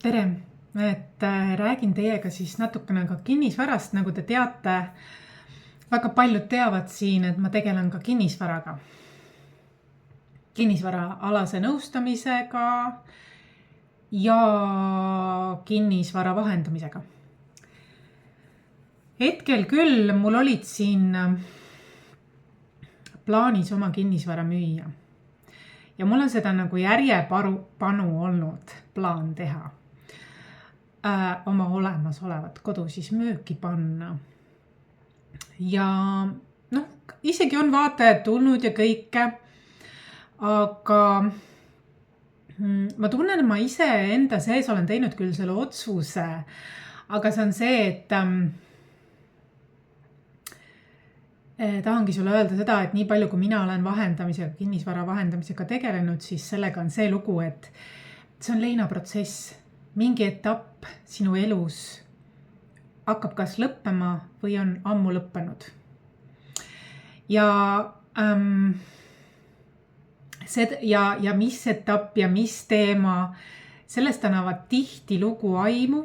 Tere, räägin teiega siis natukene ka kinnisvarast, nagu te teate, väga paljud teavad siin, et ma tegelen ka kinnisvaraga. Kinnisvaraalase nõustamisega ja kinnisvara vahendamisega. Hetkel küll mul olid siin plaanis oma kinnisvara müüa. Ja mul on seda nagu järjepanu olnud plaan teha. Oma olemasolevat kodu siis müüki panna. Ja isegi on vaatajad tulnud ja kõike, aga ma tunnen, et ma ise enda sees olen teinud küll selle otsuse, aga see on see, et tahangi sulle öelda seda, et nii palju kui mina olen kinnisvara vahendamisega tegelenud, siis sellega on see lugu, et see on leinaprotsess. Mingi etapp sinu elus hakkab kas lõppema või on ammu lõppenud. Ja mis etapp ja mis teema, sellest annavad tihti lugu aimu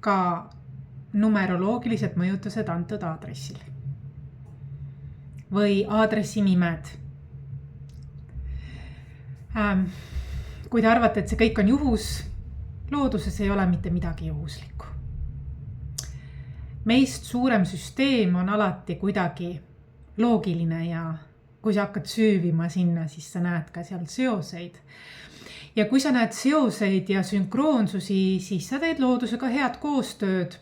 ka numeroloogilised mõjutused antud aadressil või aadressi nimed. Kui te arvate, et see kõik on juhus, looduses ei ole mitte midagi juhuslikku. Meist suurem süsteem on alati kuidagi loogiline ja kui sa hakkad süüvima sinna, siis sa näed ka seal seoseid. Ja kui sa näed seoseid ja sünkroonsusi, siis sa teed loodusega head koostööd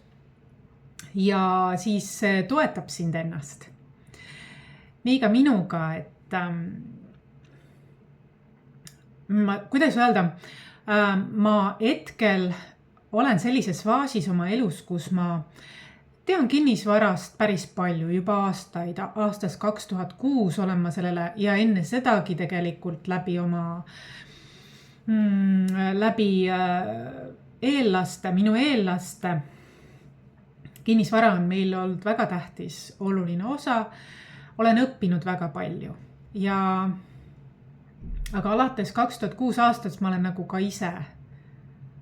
ja siis toetab sind ennast. Nii ka minuga, et kuidas öelda, ma hetkel olen sellises faasis oma elus, kus ma tean kinnisvarast päris palju, juba aastaid. Aastast 2006 olen ma sellele ja enne sedagi tegelikult läbi minu eellaste. Kinnisvara on meil olnud väga tähtis, oluline osa. Olen õppinud väga palju aga alates 2006 aastast ma olen nagu ka ise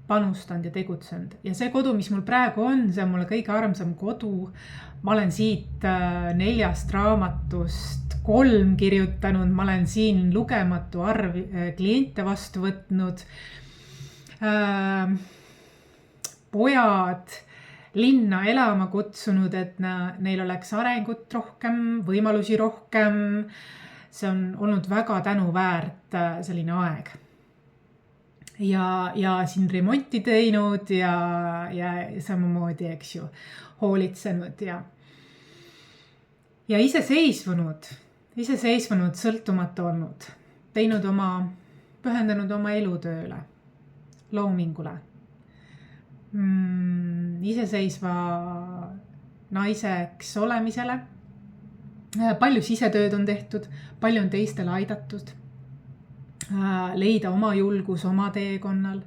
panustanud ja tegutsenud. Ja see kodu, mis mul praegu on, see on mulle kõige armsam kodu. Ma olen siit 4 raamatust 3 kirjutanud, ma olen siin lugematu arv kliente vastu võtnud. Pojad linna elama kutsunud, et neil oleks arengut rohkem, võimalusi rohkem. See on olnud väga tänuväärt selline aeg. Ja siin remonti teinud ja samamoodi, eks ju, hoolitsenud ja iseseisvunud, sõltumatu olnud, pühendanud oma elutööle, loomingule, iseseisva naiseks olemisele. Palju sisetööd on tehtud, palju on teistele aidatud, leida oma julgus oma teekonnal.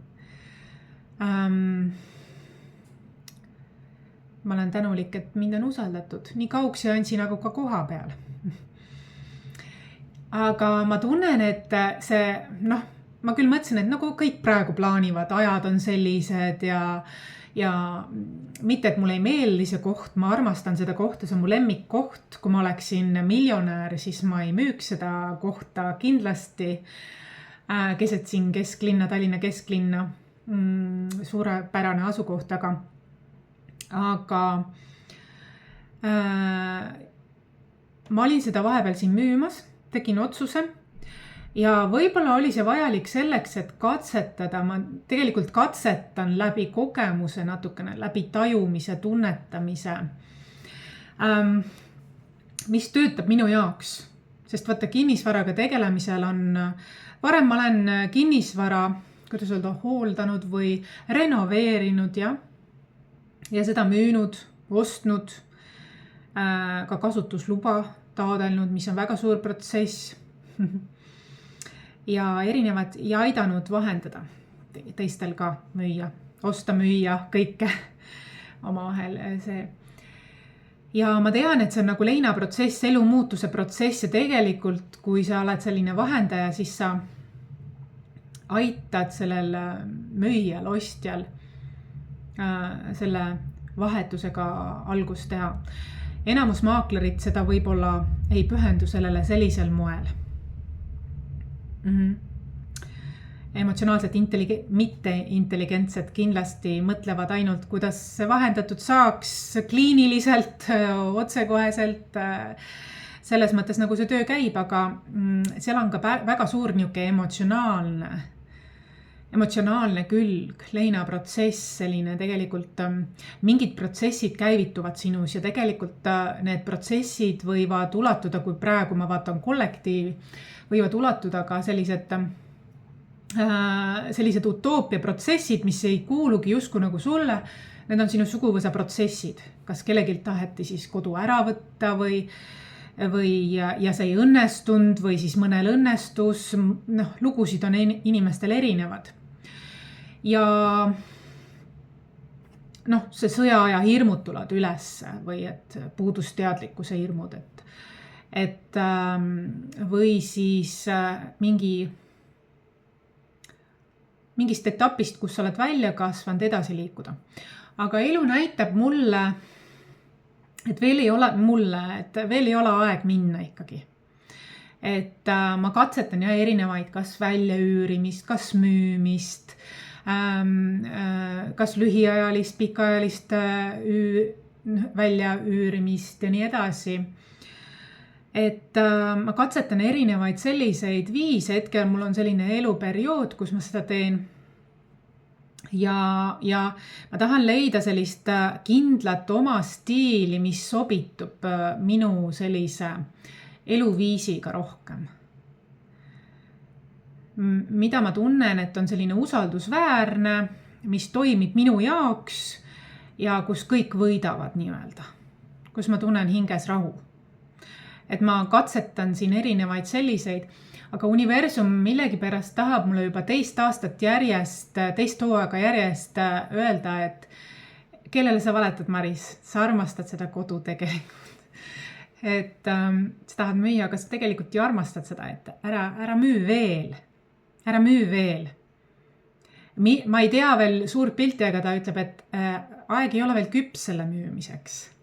Ma olen tänulik, et mind on usaldatud, nii kauksi andsin nagu ka koha peal. Aga ma tunnen, et ma küll mõtlesin, et nagu kõik praegu plaanivad, ajad on sellised ja mitte, et mulle ei meeldi see koht, ma armastan seda kohta, see on mu lemmikkoht. Kui ma oleksin miljonär, siis ma ei müüks seda kohta kindlasti keset siin kesklinna, Tallinna kesklinna, suurepärane asukoht, aga ma olin seda vahepeal siin müümas, tegin otsuse. Ja võib-olla oli see vajalik selleks, et katsetada, ma tegelikult katsetan läbi kogemuse natukene, läbi tajumise, tunnetamise, mis töötab minu jaoks. Sest vaata kinnisvaraga tegelemisel varem ma olen kinnisvara, kuidas öelda, hooldanud või renoveerinud ja seda müünud, ostnud, ka kasutusluba taodelnud, mis on väga suur protsess. Ja aidanud vahendada teistel ka müüa, osta, müüa, kõike omavahel see. Ja ma tean, et see on nagu leinaprotsess, elumuutuse protsess ja tegelikult, kui sa oled selline vahendaja, siis sa aitad sellel müüjal, ostjal selle vahetusega algust teha. Enamus maaklerid seda võib-olla ei pühendu sellele sellisel moel. Emotsionaalselt mitte intelligentsed kindlasti mõtlevad ainult, kuidas see vahendatud saaks kliiniliselt, otsekoheselt, selles mõttes nagu see töö käib, aga seal on ka väga suur niuke emotsionaalne külg, leinaprotsess, selline tegelikult mingid protsessid käivituvad sinus ja tegelikult need protsessid võivad ulatuda, kui praegu ma vaatan kollektiivi, võivad ulatuda ka sellised utoopia protsessid, mis ei kuulugi justkui nagu sulle, need on sinu suguvõsa protsessid. Kas kellegilt taheti siis kodu ära võtta ja see ei õnnestunud või siis mõnel õnnestus, lugusid on inimestel erinevad. Ja see sõjaaja hirmud tulevad üles või et puudusteadlikkuse hirmud, või siis mingist etapist, kus sa oled välja kasvanud, edasi liikuda. Aga elu näitab mulle, et veel ei ole aeg minna ikkagi. Et ma katsetan erinevaid, kas väljaüürimist, kas müümist, kas lühiajalist, pikaajalist väljaüürimist ja nii edasi. Et ma katsetan erinevaid selliseid viise, hetkel mul on selline eluperiood, kus ma seda teen. Ja ma tahan leida sellist kindlat oma stiili, mis sobitub minu sellise eluviisiga rohkem. Mida ma tunnen, et on selline usaldusväärne, mis toimib minu jaoks ja kus kõik võidavad nii-öelda, kus ma tunnen hinges rahu. Et ma katsetan siin erinevaid selliseid, aga universum millegipärast tahab mulle juba teist hooaega järjest öelda, et kellele sa valetad, Maris, sa armastad seda kodu tegelikult. Et sa tahad müüa, aga sa tegelikult ju armastad seda, et ära müü veel. Ma ei tea veel suurt pilti, aga ta ütleb, et aeg ei ole veel küps selle müümiseks.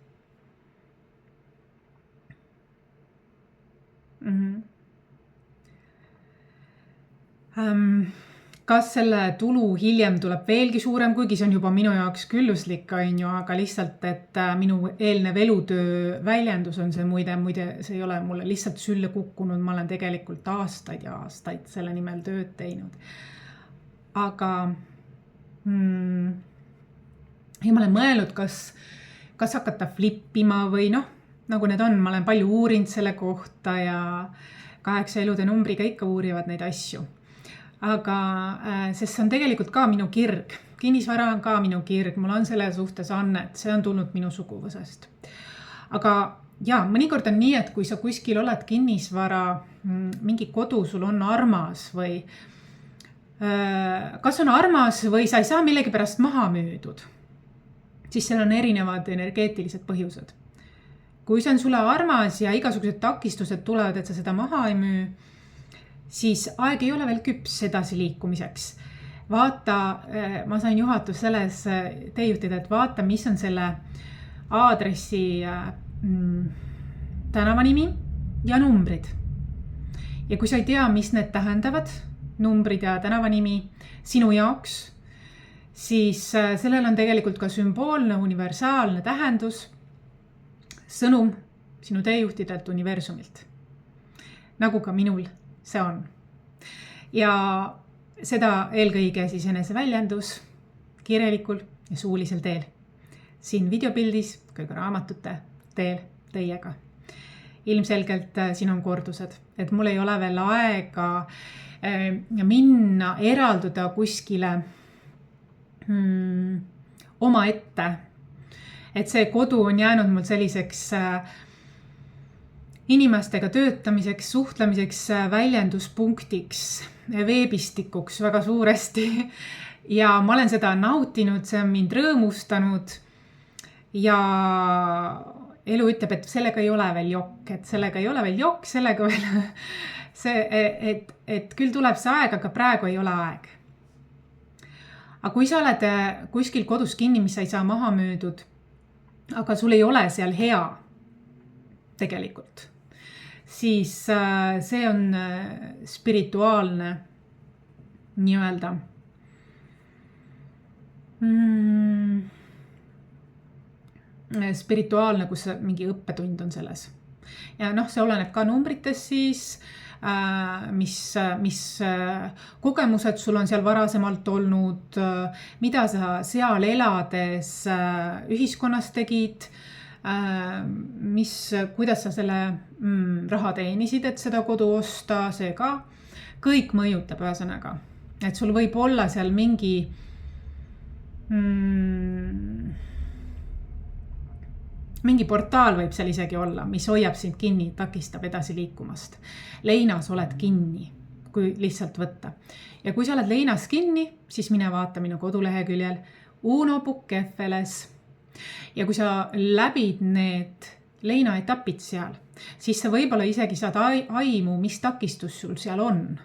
Kas selle tulu hiljem tuleb veelgi suurem, kuigi see on juba minu jaoks külluslik, aga lihtsalt, et minu eelnev elutöö väljendus on see muide, see ei ole mulle lihtsalt sülle kukkunud, ma olen tegelikult aastaid ja aastaid selle nimel tööd teinud. Aga ja ma olen mõelnud, kas hakata flippima või nagu need on, ma olen palju uurinud selle kohta ja 8 elude numbriga ikka uurivad neid asju. Aga sest see on tegelikult ka minu kirg. Kinnisvara on ka minu kirg, mul on selle suhtes annet, see on tulnud minu suguvõsast. Aga mõnikord on nii, et kui sa kuskil oled kinnisvara, mingi kodu sul on armas või kas on armas või sa ei saa millegipärast maha müüdud, siis seal on erinevad energeetilised põhjused. Kui see on sulle armas ja igasugused takistused tulevad, et sa seda maha ei müü, siis aeg ei ole veel küps edasi liikumiseks. Vaata, ma sain juhatus selles teejuhtida, et vaata, mis on selle aadressi tänavanimi ja numbrid. Ja kui sa ei tea, mis need tähendavad, numbrid ja tänavanimi sinu jaoks, siis sellel on tegelikult ka sümboolne, universaalne tähendus, sõnum sinu teejuhtidelt universumilt. Nagu ka minul see on. Ja seda eelkõige siis eneseväljendus kirjalikul ja suulisel teel. Siin videopildis kui ka raamatute teel teiega. Ilmselgelt siin on kordused, et mul ei ole veel aega minna, eralduda kuskile oma ette. Et see kodu on jäänud mul selliseks inimestega töötamiseks, suhtlemiseks, väljenduspunktiks, veebistikuks väga suuresti. Ja ma olen seda nautinud, see on mind rõõmustanud ja elu ütleb, et sellega ei ole veel jokk, sellega et küll tuleb see aeg, aga praegu ei ole aeg. Aga kui sa oled kuskil kodus kinni, mis sa ei saa maha müüdud, aga sul ei ole seal hea tegelikult, siis see on spirituaalne nii-öelda spirituaalne, kus mingi õppetund on selles. Ja see oleneb ka numbritest siis, mis kogemused sul on seal varasemalt olnud, mida sa seal elades ühiskonnas tegid, kuidas sa selle raha teenisid, et seda kodu osta, see ka kõik mõjutab ühesõnaga. Et sul võib olla seal mingi portaal võib seal isegi olla, mis hoiab sind kinni, takistab edasi liikumast. Leinas oled kinni, kui lihtsalt võtta. Ja kui sa oled leinas kinni, siis mine vaata minu koduleheküljel Uno Pukkefeles. Ja kui sa läbid need leina etapid seal, siis sa võib-olla isegi saad aimu, mis takistus sul seal on.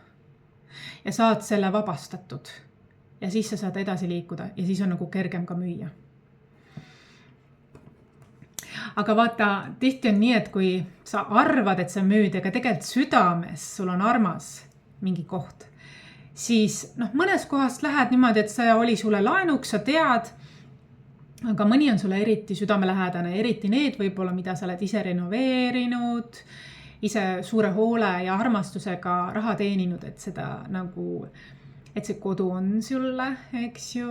Ja saad selle vabastatud. Ja siis sa saad edasi liikuda ja siis on nagu kergem ka müüa. Aga vaata, tihti on nii, et kui sa arvad, et sa müüd, ega tegelikult südames sul on armas mingi koht, siis mõnes kohast lähed niimoodi, et see oli sulle laenuks, sa tead, aga mõni on sulle eriti südamelähedane, eriti need võib-olla, mida sa oled ise renoveerinud, ise suure hoole ja armastusega raha teeninud, et seda et see kodu on sulle, eks ju,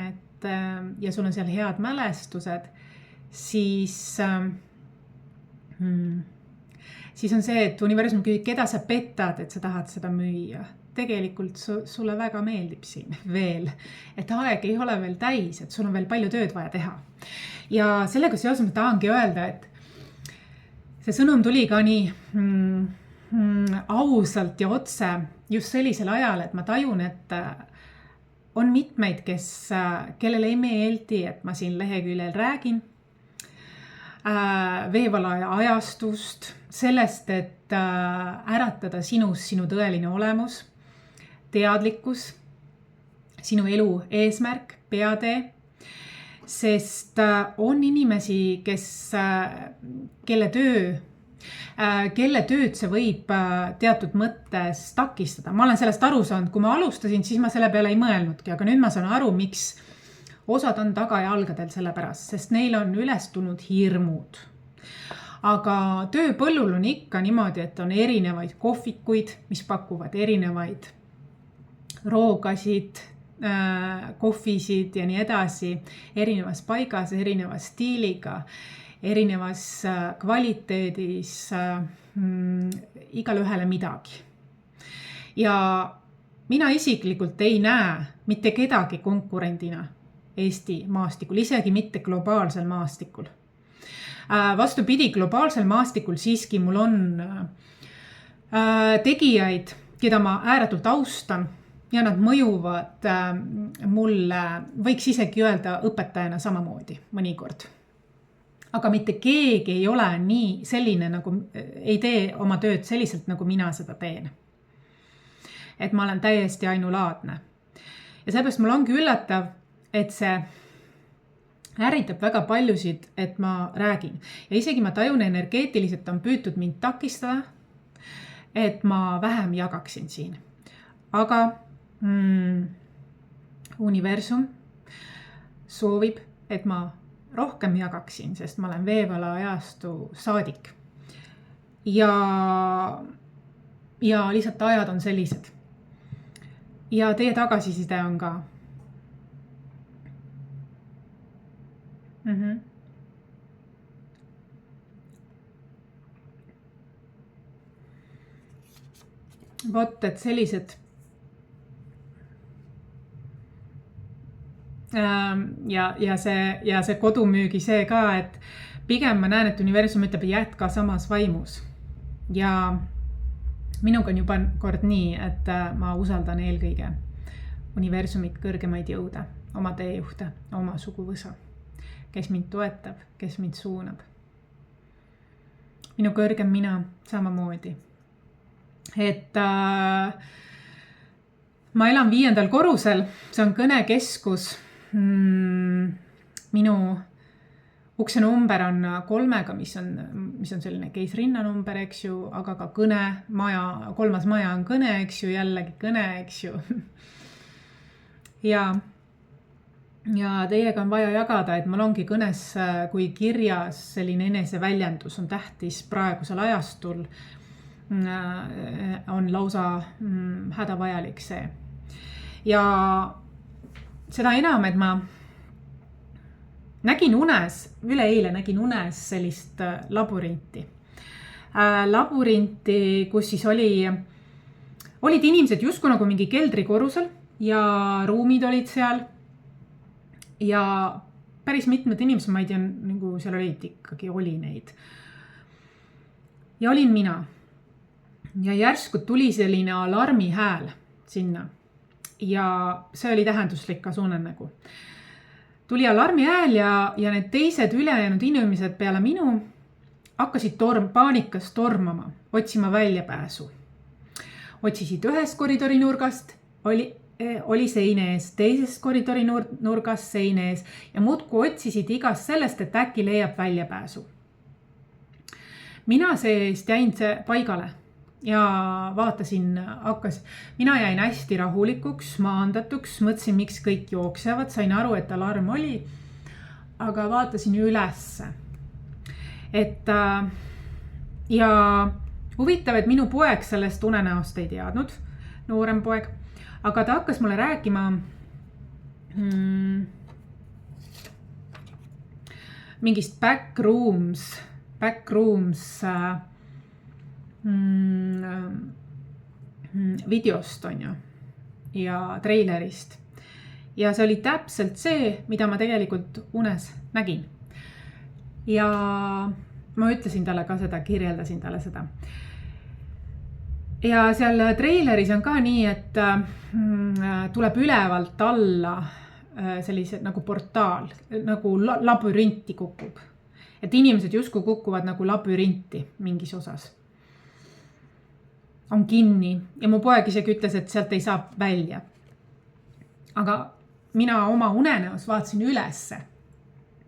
ja sul on seal head mälestused, siis on see, et universum küsib, keda sa petad, et sa tahad seda müüa. Tegelikult sulle väga meeldib siin veel, et aeg ei ole veel täis, et sul on veel palju tööd vaja teha. Ja sellega seoses ma tahangi öelda, et see sõnum tuli ka nii ausalt ja otse just sellisel ajal, et ma tajun, et on mitmeid, kellele ei meeldi, et ma siin leheküljel räägin veevalaja ajastust, sellest, et äratada sinus sinu tõeline olemus, teadlikkus, sinu elu eesmärk, peatee, sest on inimesi, kelle tööd see võib teatud mõttes takistada. Ma olen sellest aru saanud, kui ma alustasin, siis ma selle peale ei mõelnudki, aga nüüd ma saan aru, miks osad on tagajalgadel selle pärast, sest neil on üles tulnud hirmud. Aga tööpõllul on ikka niimoodi, et on erinevaid kohvikuid, mis pakuvad erinevaid roogasid, kohvisid ja nii edasi, erinevas paigas, erinevas stiiliga, erinevas kvaliteedis, igale ühele midagi. Ja mina isiklikult ei näe mitte kedagi konkurendina Eesti maastikul, isegi mitte globaalsel maastikul. Vastupidi, globaalsel maastikul siiski mul on tegijaid, keda ma ääretult austan ja nad mõjuvad mulle, võiks isegi öelda õpetajana samamoodi mõnikord. Aga mitte keegi ei ole nii selline, nagu ei tee oma tööd selliselt, nagu mina seda teen. Et ma olen täiesti ainulaadne. Ja sellepärast mul ongi üllatav, et see ärritab väga paljusid, et ma räägin. Ja isegi ma tajun energeetiliselt on püütud mind takistada, et ma vähem jagaksin siin. Aga universum soovib, et ma rohkem jagaksin, sest ma olen veevala ajastu saadik. Ja lihtsalt ajad on sellised. Ja teie tagasiside on ka. Vot, et sellised ja see kodumüügi see ka, et pigem ma näen, et universum ütleb, jätka samas vaimus. Ja minuga on juba kord nii, et ma usaldan eelkõige universumit, kõrgemaid jõude, oma teejuhte, oma suguvõsa, kes mind toetab, kes mind suunab. Minu kõrgem mina samamoodi. et ma elan 5. korrusel, see on kõnekeskus. Minu ukse number on 3, mis on selline keisrinna number, eks ju, aga ka kõne, 3. maja on kõne, eks ju, jällegi kõne, eks ju. ja teiega on vaja jagada, et mul ongi kõnes kui kirjas selline eneseväljendus on tähtis praegusel ajastul, on lausa hädavajalik see. Ja seda enam, et ma nägin üleeile nägin unes sellist labyrinti. Labyrinti, kus siis olid inimesed justkui nagu mingi keldrikorrusel ja ruumid olid seal. Ja päris mitmed inimesed, ma ei tea, nagu seal oli neid. Ja olin mina. Ja järsku tuli selline alarmi hääl sinna. Ja see oli tähenduslik ka suunenägu. Tuli alarmi hääl ja need teised ülejäänud inimesed peale minu hakkasid paanikas tormama, otsima väljapääsu. Otsisid ühest koridori nurgast, oli seine ees, teisest koridori nurgast seine ees ja muudku otsisid igast sellest, et äkki leiab väljapääsu. Mina seest jäin paigale ja vaatasin, mina jäin hästi rahulikuks, maandatuks, mõtlesin, miks kõik jooksevad, sain aru, et alarm oli, aga vaatasin ülesse. Ja huvitav, et minu poeg sellest unenäost ei teadnud, noorem poeg, aga ta hakkas mulle rääkima mingist backrooms videost on ju ja treilerist. Ja see oli täpselt see, mida ma tegelikult unes nägin. Ja ma ütlesin talle ka seda, kirjeldasin talle seda. Ja seal treileris on ka nii, et tuleb ülevalt alla sellise nagu portaal, nagu labürinti kukub. Et inimesed justkui kukuvad nagu labürinti mingis osas. On kinni ja mu poeg isegi ütles, et sealt ei saa välja. Aga mina oma unenäos vaatasin ülesse.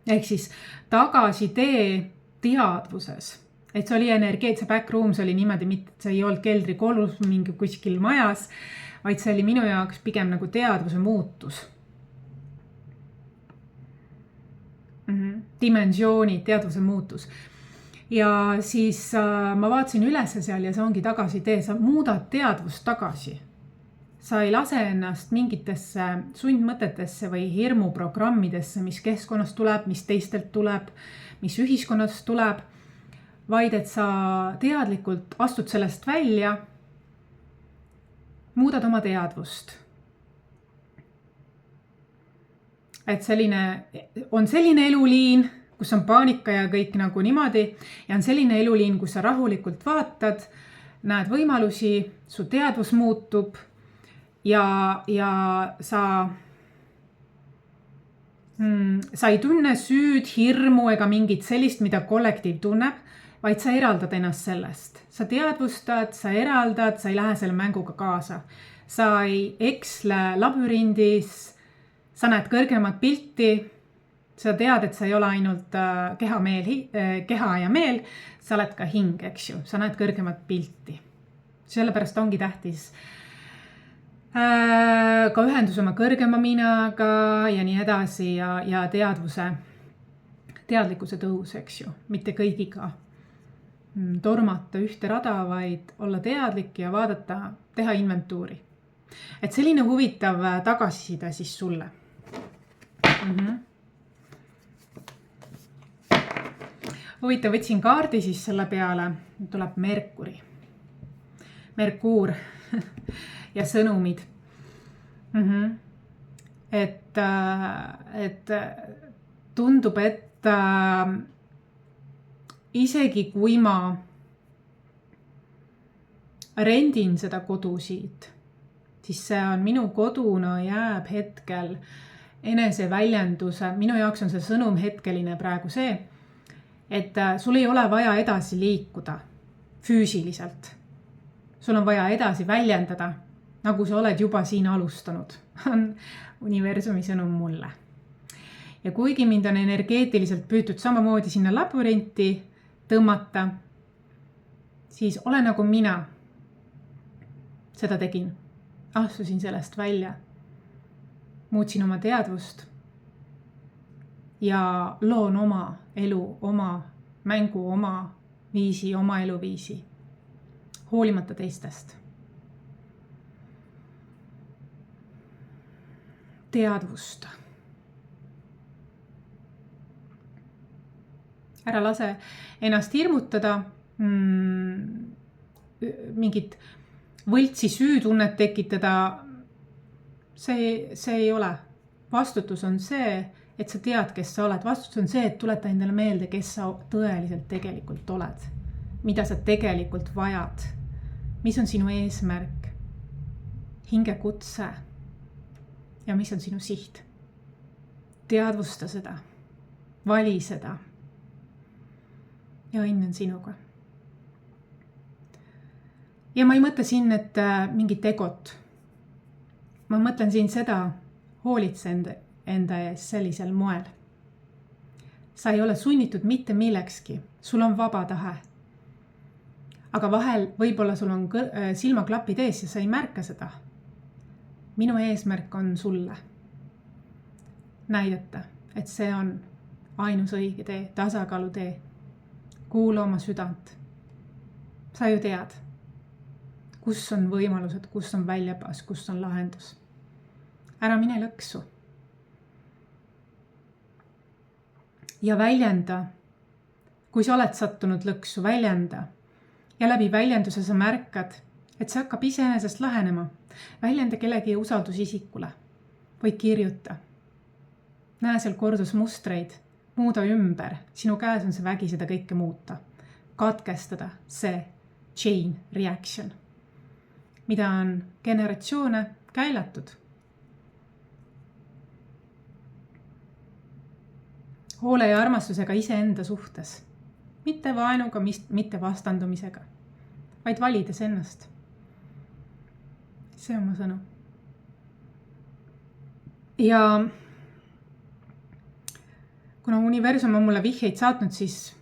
Ehk siis tagasitee teadvuses. Et see oli see backrooms oli niimoodi, mitte see ei olnud keldrikorrus mingi kuskil majas, vaid see oli minu jaoks pigem nagu teadvuse muutus. Dimensiooni, teadvuse muutus. Ja siis ma vaatasin ülesse seal ja see ongi tagasitee, sa muudad teadvust tagasi. Sa ei lase ennast mingitesse sundmõtetesse või hirmuprogrammidesse, mis keskkonnast tuleb, mis teistelt tuleb, mis ühiskonnast tuleb, vaid et sa teadlikult astud sellest välja, muudad oma teadvust. Et on selline eluliin, kus on paanika ja kõik nagu niimoodi, ja on selline eluliin, kus sa rahulikult vaatad, näed võimalusi, su teadvus muutub ja sa ei tunne süüd, hirmu ega mingit sellist, mida kollektiiv tunneb, vaid sa eraldad ennast sellest. Sa teadvustad, sa eraldad, sa ei lähe selle mänguga kaasa. Sa ei eksle labürindis, sa näed kõrgemat pilti, sa tead, et sa ei ole ainult keha ja meel, sa oled ka hing, eks ju, sa näed kõrgemat pilti. Sellepärast ongi tähtis ka ühendus oma kõrgema minaga ja nii edasi ja teadlikkuse tõus, eks ju, mitte kõigiga tormata ühte rada, vaid olla teadlik ja vaadata, teha inventuuri. Et selline huvitav tagasiside siis sulle. Huvitav, võtsin kaardi siis selle peale, tuleb Merkuur ja sõnumid. Et tundub, et isegi kui ma rendin seda kodu siit, siis see on minu koduna jääb hetkel eneseväljenduse. Minu jaoks on see sõnum hetkeline praegu see, et sul ei ole vaja edasi liikuda füüsiliselt. sul on vaja edasi väljendada, nagu sa oled juba siin alustanud, on universumi sõnum mulle. Ja kuigi mind on energeetiliselt püütud samamoodi sinna labyrinti tõmmata, siis ole nagu mina seda tegin. Astusin sellest välja, muutsin oma teadvust ja loon oma elu, oma mängu, oma viisi, oma eluviisi, hoolimata teistest. Teadvust. Ära lase ennast hirmutada, mingit võltsi süütunnet tekitada. See ei ole. Vastutus on see, et sa tead, kes sa oled. Vastutus on see, et tuleta endale meelde, kes sa tõeliselt tegelikult oled. Mida sa tegelikult vajad. Mis on sinu eesmärk? Hingekutse. Ja mis on sinu siht? Teadvusta seda. Vali seda. Ja õnn on sinuga. Ja ma ei mõtle siin, et mingit egot. Ma mõtlen siin seda, hoolitse enda ees sellisel moel. Sa ei ole sunnitud mitte millekski. Sul on vaba tahe. Aga vahel võib-olla sul on silmaklapid ees ja sa ei märka seda. Minu eesmärk on sulle näidata, et see on ainus õige tee, tasakaalu tee. Kuula oma südant. Sa ju tead, kus on võimalused, kus on väljapääs, kus on lahendus. Ära mine lõksu. Ja väljenda, kui sa oled sattunud lõksu, väljenda. Ja läbi väljenduse sa märkad, et see hakkab iseenesest lahenema. Väljenda kellegi usaldusisikule või kirjuta. Näe seal kordusmustreid, muuda ümber. Sinu käes on see vägi seda kõike muuta. Katkestada see chain reaction, mida on generatsioone käilatud. Hoole ja armastusega iseenda suhtes. Mitte vaenuga, mitte vastandumisega, vaid valides ennast. See on mu sõnum. Ja kuna universum on mulle vihjeid saatnud, siis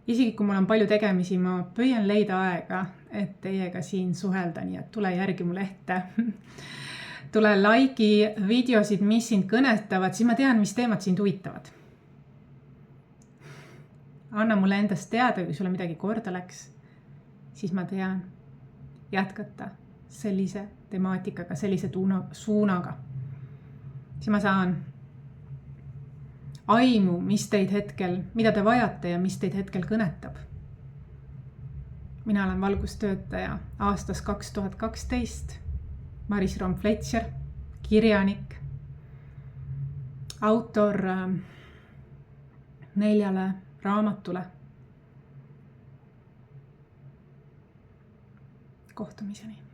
isegi kui mul on palju tegemisi, ma püüan leida aega, et teiega siin suhelda, nii et tule järgi mulle ette. Tule laiki videosid, mis sind kõnetavad, siis ma tean, mis teemad sind huvitavad. Anna mulle endast teada, kui sulle midagi korda läks, siis ma tean jätkata sellise temaatikaga, sellise suunaga. Siis ma saan aimu, mida te vajate ja mis teid hetkel kõnetab. Mina olen valgustöötaja aastast 2012, Maris Rom-Fletcher, kirjanik, autor 4 raamatule. Kohtumiseni.